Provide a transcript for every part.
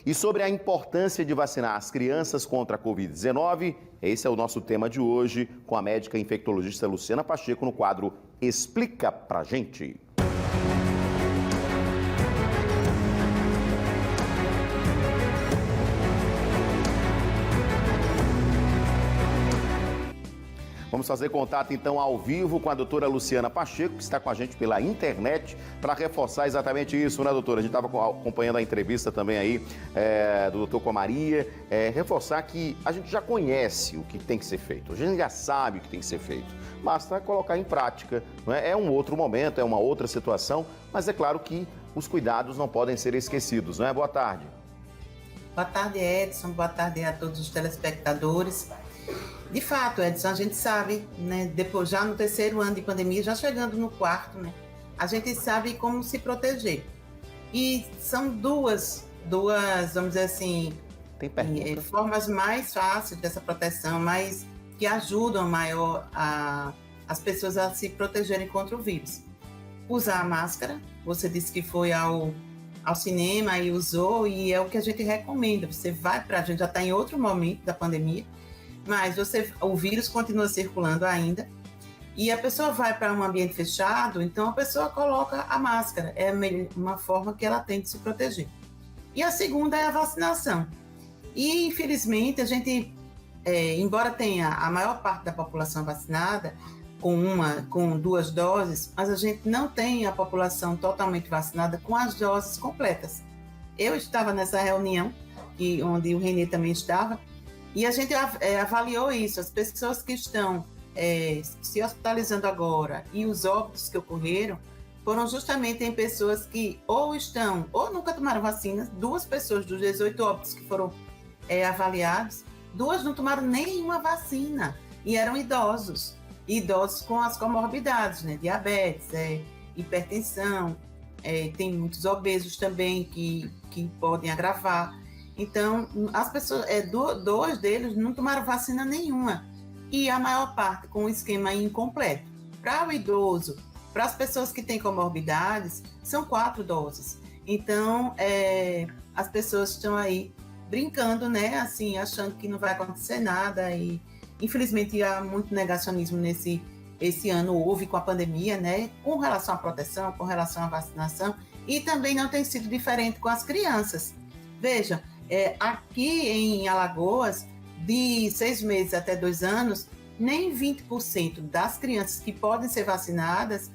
E sobre a importância de vacinar as crianças contra a Covid-19, esse é o nosso tema de hoje, com a médica infectologista Luciana Pacheco no quadro Explica Pra Gente. Vamos fazer contato, então, ao vivo com a doutora Luciana Pacheco, que está com a gente pela internet, para reforçar exatamente isso, né, doutora? A gente estava acompanhando a entrevista também aí do doutor com a Maria, reforçar que a gente já conhece o que tem que ser feito, a gente já sabe o que tem que ser feito, basta colocar em prática, não é? É um outro momento, é uma outra situação, mas é claro que os cuidados não podem ser esquecidos, não é? Boa tarde. Boa tarde, Edson, boa tarde a todos os telespectadores. De fato, Edson, a gente sabe, né, depois já no terceiro ano de pandemia, já chegando no quarto, né, a gente sabe como se proteger. E são duas, vamos dizer assim, formas mais fáceis dessa proteção, mas que ajudam maior as pessoas a se protegerem contra o vírus. Usar a máscara, você disse que foi ao cinema e usou, e é o que a gente recomenda. Você vai a gente já está em outro momento da pandemia, mas o vírus continua circulando ainda, e a pessoa vai para um ambiente fechado, então a pessoa coloca a máscara, é uma forma que ela tem de se proteger. E a segunda é a vacinação. E, infelizmente, a gente, embora tenha a maior parte da população vacinada, com 2 doses, mas a gente não tem a população totalmente vacinada com as doses completas. Eu estava nessa reunião, onde o Renê também estava, e a gente avaliou isso. As pessoas que estão se hospitalizando agora e os óbitos que ocorreram foram justamente em pessoas que ou nunca tomaram vacina. 2 pessoas dos 18 óbitos que foram avaliados, 2 não tomaram nenhuma vacina e eram idosos com as comorbidades, né? Diabetes, hipertensão, tem muitos obesos também que podem agravar. Então, as pessoas, 2 deles não tomaram vacina nenhuma, e a maior parte com o esquema incompleto. Para o idoso, para as pessoas que têm comorbidades, são 4 doses. Então, as pessoas estão aí brincando, né, assim, achando que não vai acontecer nada, e infelizmente há muito negacionismo esse ano, houve com a pandemia, né, com relação à proteção, com relação à vacinação, e também não tem sido diferente com as crianças. Veja, aqui em Alagoas, de 6 meses até 2 anos, nem 20% das crianças que podem ser vacinadas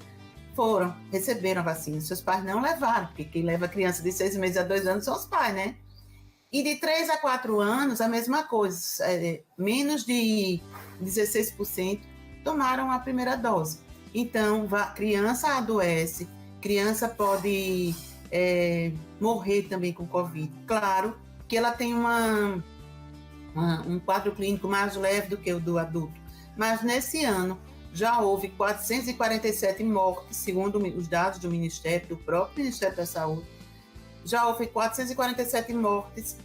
receberam a vacina. Seus pais não levaram, porque quem leva a criança de 6 meses a 2 anos são os pais, né? E de 3 a 4 anos, a mesma coisa, menos de 16% tomaram a primeira dose. Então, criança adoece, criança pode morrer também com Covid. Claro que ela tem um quadro clínico mais leve do que o do adulto, mas nesse ano já houve 447 mortes, segundo os dados do próprio Ministério da Saúde. Já houve 447 mortes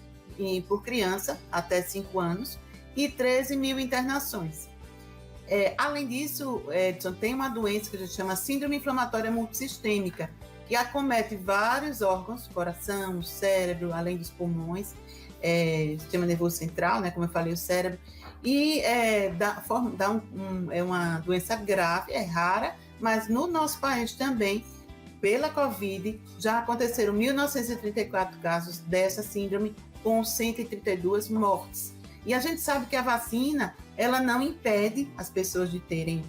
por criança até 5 anos e 13 mil internações. Além disso, Edson, tem uma doença que a gente chama síndrome inflamatória multissistêmica, que acomete vários órgãos, coração, cérebro, além dos pulmões, sistema nervoso central, né, como eu falei, o cérebro, e é uma doença grave, é rara, mas no nosso país também, pela Covid, já aconteceram 1.934 casos dessa síndrome, com 132 mortes. E a gente sabe que a vacina, ela não impede as pessoas de terem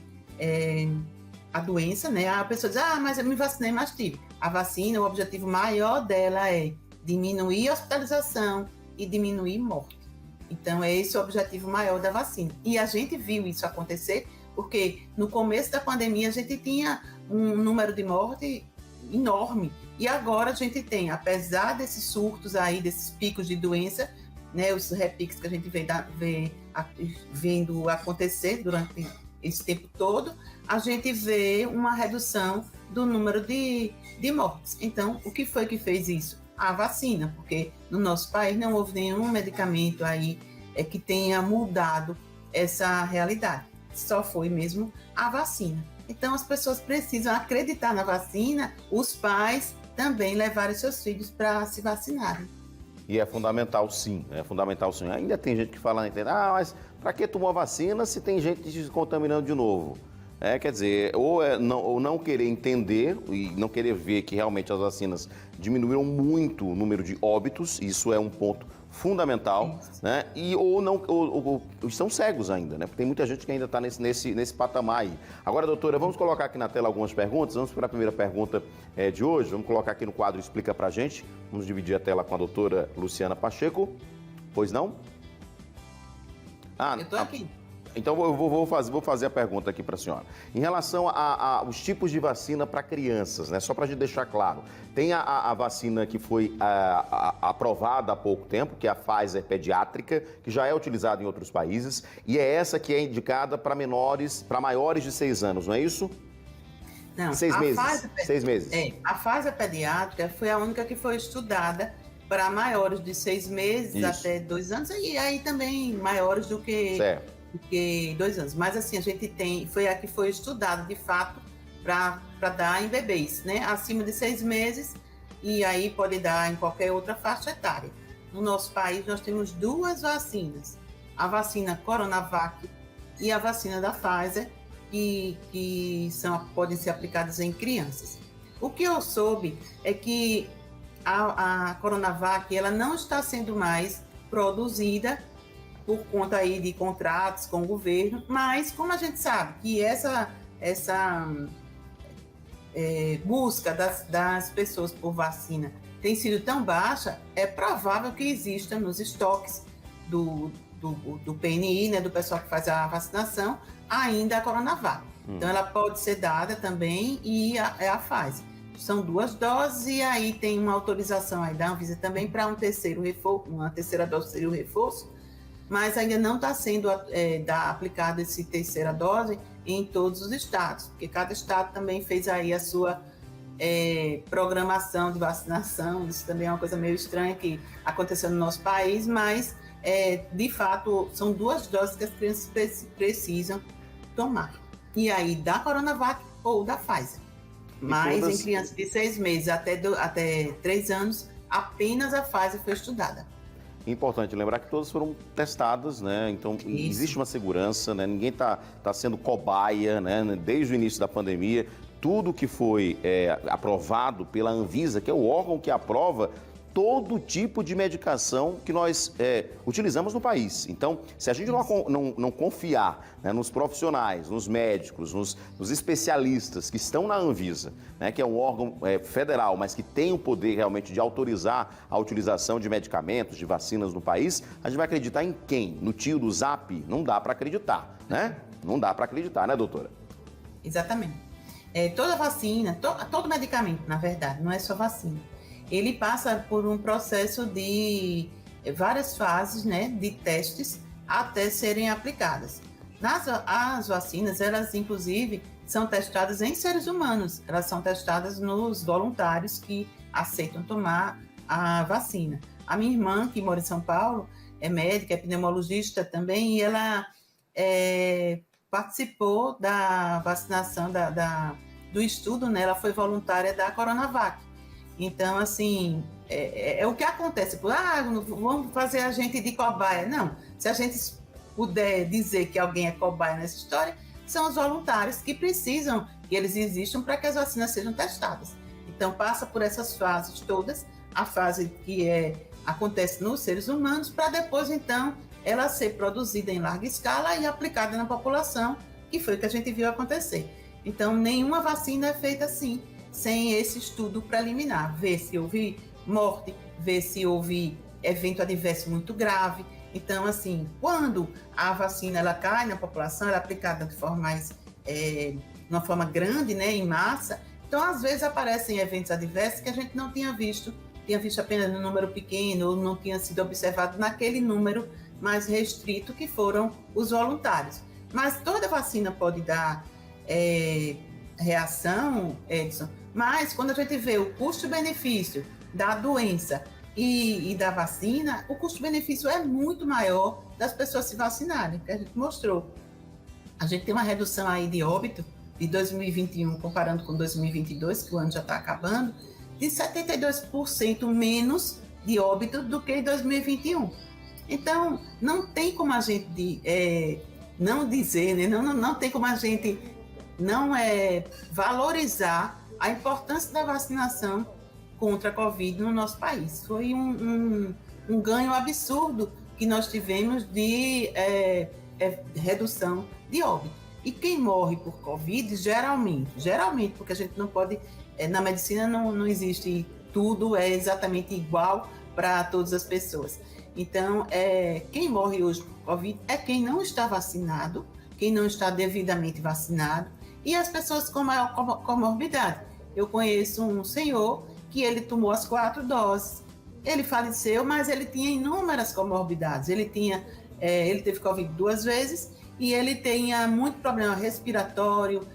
a doença, né? A pessoa diz, mas eu me vacinei, mas tive. A vacina, o objetivo maior dela é diminuir a hospitalização e diminuir morte. Então, é esse o objetivo maior da vacina. E a gente viu isso acontecer, porque no começo da pandemia a gente tinha um número de morte enorme. E agora a gente tem, apesar desses surtos aí, desses picos de doença, né, os repiques que a gente vendo acontecer durante esse tempo todo, a gente vê uma redução do número de mortes. Então, o que foi que fez isso? A vacina, porque no nosso país não houve nenhum medicamento aí que tenha mudado essa realidade. Só foi mesmo a vacina. Então, as pessoas precisam acreditar na vacina, os pais também levarem seus filhos para se vacinarem. E é fundamental sim, é fundamental sim. Ainda tem gente que fala na internet, mas para que tomar vacina se tem gente se contaminando de novo? Quer dizer, ou não querer entender e não querer ver que realmente as vacinas diminuíram muito o número de óbitos, isso é um ponto fundamental, né? Ou estão cegos ainda, né? Porque tem muita gente que ainda está nesse patamar aí. Agora, doutora, vamos colocar aqui na tela algumas perguntas. Vamos para a primeira pergunta de hoje. Vamos colocar aqui no quadro Explica Pra Gente. Vamos dividir a tela com a doutora Luciana Pacheco. Pois não? Eu estou aqui. Então, eu vou fazer a pergunta aqui para a senhora. Em relação aos tipos de vacina para crianças, né? Só para a gente deixar claro. Tem a vacina que foi aprovada há pouco tempo, que é a Pfizer pediátrica, que já é utilizada em outros países. E é essa que é indicada para maiores de 6 anos, não é isso? Não, 6 meses. 6 meses. A Pfizer pediátrica foi a única que foi estudada para maiores de 6 meses até 2 anos. E aí também maiores do que... Certo. Porque 2 anos. Mas assim, a gente foi a que foi estudada, de fato, para dar em bebês, né? Acima de 6 meses, e aí pode dar em qualquer outra faixa etária. No nosso país, nós temos 2 vacinas. A vacina Coronavac e a vacina da Pfizer, que podem ser aplicadas em crianças. O que eu soube é que a Coronavac, ela não está sendo mais produzida por conta aí de contratos com o governo, mas como a gente sabe que essa busca das pessoas por vacina tem sido tão baixa, é provável que exista nos estoques do PNI, né, do pessoal que faz a vacinação, ainda a Coronavac. Então ela pode ser dada também e a Pfizer. São 2 doses e aí tem uma autorização aí da Anvisa também para uma terceira dose seria o reforço, mas ainda não está sendo aplicada essa terceira dose em todos os estados, porque cada estado também fez aí a sua programação de vacinação. Isso também é uma coisa meio estranha que aconteceu no nosso país, mas de fato são 2 doses que as crianças precisam tomar. E aí da Coronavac ou da Pfizer. Mas em crianças de 6 meses até 3 anos, apenas a Pfizer foi estudada. Importante lembrar que todas foram testadas, né? Então, existe uma segurança, né? Ninguém está sendo cobaia, né? Desde o início da pandemia, tudo que foi aprovado pela Anvisa, que é o órgão que aprova todo tipo de medicação que nós utilizamos no país. Então, se a gente não confiar, né, nos profissionais, nos médicos, nos especialistas que estão na Anvisa, né, que é um órgão federal, mas que tem o poder realmente de autorizar a utilização de medicamentos, de vacinas no país, a gente vai acreditar em quem? No tio do Zap? Não dá para acreditar, né? Não dá para acreditar, né, doutora? Exatamente. Toda vacina, todo medicamento, na verdade, não é só vacina, ele passa por um processo de várias fases, né, de testes até serem aplicadas. As vacinas, elas inclusive são testadas em seres humanos, elas são testadas nos voluntários que aceitam tomar a vacina. A minha irmã, que mora em São Paulo, é médica, é pneumologista também, e ela participou da vacinação do estudo, né, ela foi voluntária da Coronavac. Então, assim, é o que acontece. Vamos fazer a gente de cobaia. Não, se a gente puder dizer que alguém é cobaia nessa história, são os voluntários que precisam que eles existam para que as vacinas sejam testadas. Então, passa por essas fases todas, a fase que acontece nos seres humanos, para depois, então, ela ser produzida em larga escala e aplicada na população, que foi o que a gente viu acontecer. Então, nenhuma vacina é feita assim, sem esse estudo preliminar, ver se houve morte, ver se houve evento adverso muito grave. Então, assim, quando a vacina ela cai na população, ela é aplicada de forma uma forma grande, né, em massa, então às vezes aparecem eventos adversos que a gente não tinha visto apenas no número pequeno, ou não tinha sido observado naquele número mais restrito que foram os voluntários. Mas toda vacina pode dar reação, Edson, mas quando a gente vê o custo-benefício da doença e da vacina, o custo-benefício é muito maior das pessoas se vacinarem, que a gente mostrou. A gente tem uma redução aí de óbito de 2021, comparando com 2022, que o ano já está acabando, de 72% menos de óbito do que em 2021. Então, não tem como a gente não dizer, né? Não tem como a gente não valorizar a importância da vacinação contra a Covid no nosso país. Foi um ganho absurdo que nós tivemos de redução de óbito. E quem morre por Covid, geralmente, porque a gente não pode, na medicina não existe tudo, é exatamente igual para todas as pessoas. Então, quem morre hoje por Covid é quem não está vacinado, quem não está devidamente vacinado, e as pessoas com maior comorbidade. Eu conheço um senhor que ele tomou as 4 doses, ele faleceu, mas ele tinha inúmeras comorbidades. Ele teve Covid 2 vezes e ele tinha muito problema respiratório,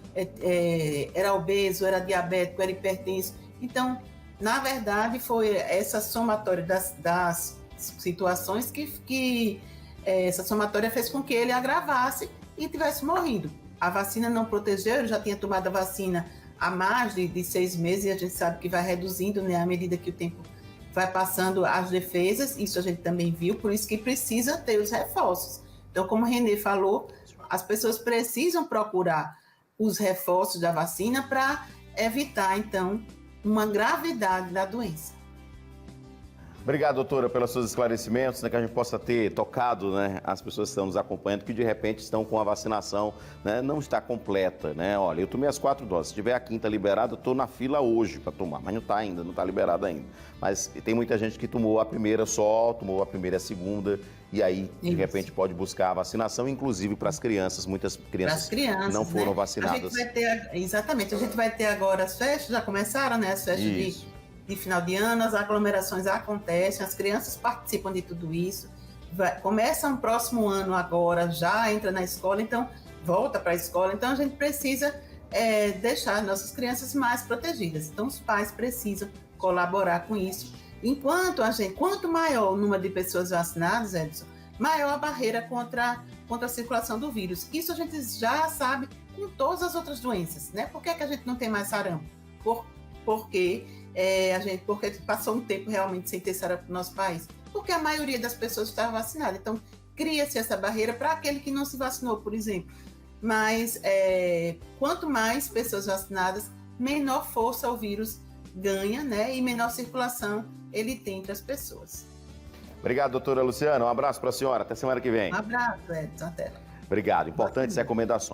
era obeso, era diabético, era hipertenso. Então, na verdade, foi essa somatória das situações que essa somatória fez com que ele agravasse e tivesse morrido. A vacina não protegeu, ele já tinha tomado a vacina há mais de 6 meses e a gente sabe que vai reduzindo, né, à medida que o tempo vai passando as defesas, isso a gente também viu, por isso que precisa ter os reforços. Então, como o Renê falou, as pessoas precisam procurar os reforços da vacina para evitar, então, uma gravidade da doença. Obrigado, doutora, pelos seus esclarecimentos, né, que a gente possa ter tocado, né, as pessoas que estão nos acompanhando, que de repente estão com a vacinação, né, não está completa, né? Olha, eu tomei as 4 doses, se tiver a 5ª liberada, eu estou na fila hoje para tomar, mas não está ainda, não está liberada ainda. Mas tem muita gente que tomou a primeira só, tomou a primeira e a segunda, e aí, de repente, pode buscar a vacinação, inclusive para as crianças, muitas crianças não foram vacinadas. Exatamente, a gente vai ter agora as festas, já começaram, né, as festas de final de ano, as aglomerações acontecem, as crianças participam de tudo isso, começa um próximo ano agora, já entra na escola, então volta para a escola, então a gente precisa deixar nossas crianças mais protegidas, então os pais precisam colaborar com isso. Quanto maior o número de pessoas vacinadas, Edson, maior a barreira contra a circulação do vírus. Isso a gente já sabe com todas as outras doenças, né? Por que a gente não tem mais sarampo? Porque passou um tempo realmente sem ter sarampo no nosso país. Porque a maioria das pessoas estava vacinada. Então, cria-se essa barreira para aquele que não se vacinou, por exemplo. Mas, quanto mais pessoas vacinadas, menor força o vírus ganha, né? E menor circulação ele tem entre as pessoas. Obrigado, doutora Luciana. Um abraço para a senhora. Até semana que vem. Um abraço, Edson. Até. Obrigado. Importantes recomendações.